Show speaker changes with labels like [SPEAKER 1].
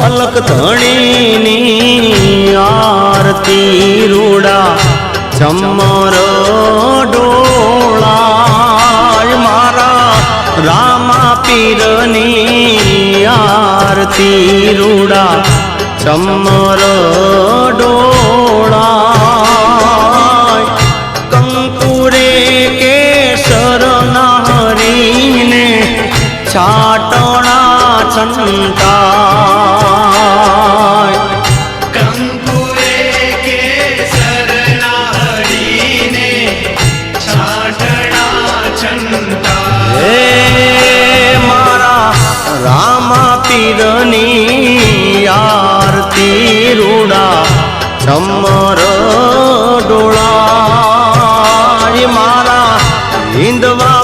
[SPEAKER 1] અલખ ધણીની આરતી રૂડા ચમર ડોળાય મારા રામા પીરની આરતી રૂડા ચમર ડોળાય કંકુરે કેસર નારીને છાટણા છંટાય
[SPEAKER 2] કંકુરે કેસર નારીને છાટણા છંટાય
[SPEAKER 1] હે મારા રામા પીરની આરતી રૂડા ચમર ડોળાય મારા હિંદવા